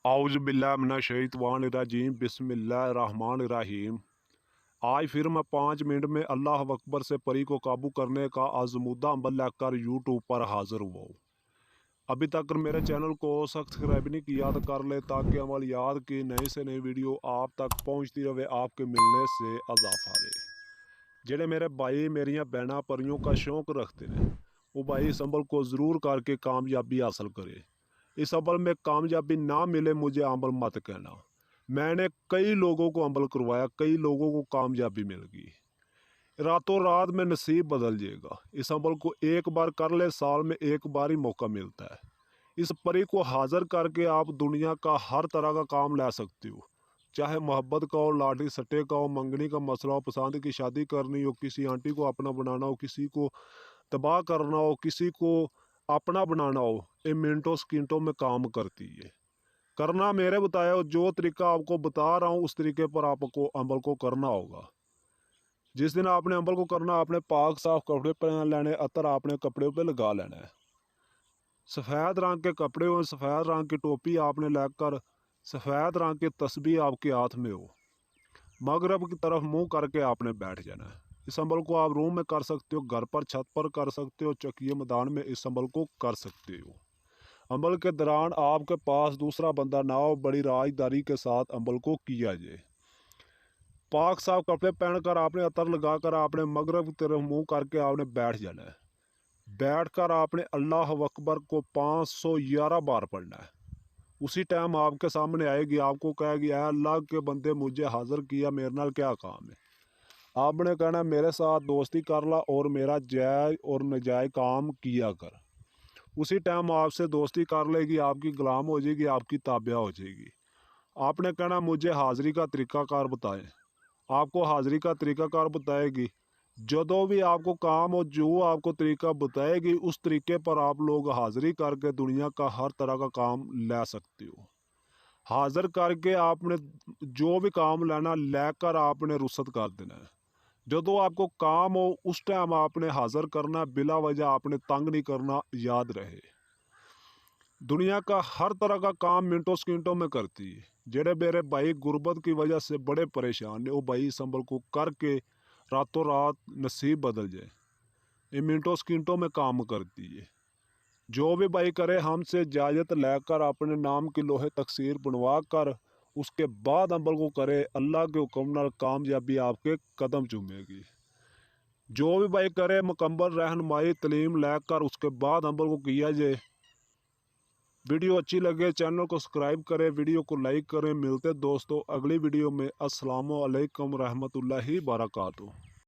आउज़ु बिल्लाहि मिनश्शैतानिर्रजीम बिस्मिल्लाहिर्रहमानिर्रहीम। आज फिर मैं 5 मिनट में अल्लाह अकबर से परी को काबू करने का आज़मूदा अमल लेकर यूट्यूब पर हाज़िर हुआ हूँ। अभी तक मेरे चैनल को सब्सक्राइब नहीं किया तो कर ले, ताकि अमल याद की नई से नई वीडियो आप तक पहुँचती रहे, आपके मिलने से इजाफा रहे। जेड़े मेरे भाई मेरिया भैन परियों का शौक रखते हैं, वो भाई इस अमल को ज़रूर करके कामयाबी हासिल करे। इस अमल में कामयाबी ना मिले मुझे अमल मत कहना। मैंने कई लोगों को अमल करवाया, कई लोगों को कामयाबी मिल गई। रातों रात में नसीब बदल जाएगा। इस अमल को एक बार कर ले, साल में एक बार ही मौका मिलता है। इस परी को हाज़िर करके आप दुनिया का हर तरह का काम ले सकते हो, चाहे मोहब्बत का हो, लाठी सट्टे का हो, मंगनी का मसला हो, पसंद की शादी करनी हो, किसी आंटी को अपना बनाना हो, किसी को तबाह करना हो, किसी को अपना बनाना हो, ये मिनटों सेकंडों में काम करती है। करना मेरे बताया हो, जो तरीका आपको बता रहा हूँ उस तरीके पर आपको अमल को करना होगा। जिस दिन आपने अमल को करना, आपने पाक साफ कपड़े पहन लेने, अतर आपने कपड़े पे लगा लेना है। सफ़ेद रंग के कपड़े हो, सफ़ेद रंग की टोपी आपने लेकर, सफ़ेद रंग की तस्बीह आपके हाथ में हो, मगरब की तरफ मुंह करके आपने बैठ जाना है। इस अमल को आप रूम में कर सकते हो, घर पर छत पर कर सकते हो, चकिए मैदान में इस अमल को कर सकते हो। अमल के दौरान आपके पास दूसरा बंदा ना हो, बड़ी राजदारी के साथ अमल को किया जाए। पाक साफ कपड़े पहनकर आपने अतर लगाकर आपने मगरब की तरफ मुँह करके आपने बैठ जाना है। बैठकर आपने अल्लाह अकबर को 511 बार पढ़ना है। उसी टाइम आपके सामने आएगी, आपको कहेगी, ऐ अल्लाह के बंदे मुझे हाज़िर किया, मेरे नाल क्या काम है। आपने कहना मेरे साथ दोस्ती कर ला और मेरा जायज़ और नाजायज़ काम किया कर। उसी टाइम आपसे दोस्ती कर लेगी, आपकी गुलाम हो जाएगी, आपकी ताबिया हो जाएगी। आपने कहना मुझे हाज़िरी का तरीक़ाकार बताएं। आपको हाज़िरी का तरीक़ाकार बताएगी। जो भी आपको काम हो, जो आपको तरीका बताएगी, उस तरीके पर आप लोग हाज़िरी करके दुनिया का हर तरह का काम ले सकते हो। हाज़िर करके आपने जो भी काम लेना लेकर आपने रुखसत कर देना है। जो आपको काम हो उस टाइम आपने हाज़िर करना, बिला वजह आपने तंग नहीं करना, याद रहे। दुनिया का हर तरह का काम मिनटों सेकंडों में करती है। जेड़े मेरे भाई गुर्बत की वजह से बड़े परेशान है, वो भाई इस अमल को करके रातों रात नसीब बदल जाए। ये मिनटों सेकंडों में काम करती है। जो भी भाई करे हमसे इजाज़त लेकर अपने नाम की लोहे तकसीर बनवा कर उसके बाद अमल को करे, अल्लाह के हुक्म नाल कामयाबी आपके कदम चूमेगी। जो भी भाई करे मुकम्मल रहनुमाई तलीम लेकर उसके बाद अमल को किया जाए। वीडियो अच्छी लगे चैनल को सब्सक्राइब करें, वीडियो को लाइक करें। मिलते दोस्तों अगली वीडियो में। अस्सलामु अलैकुम रहमतुल्लाहि बरकातुहू।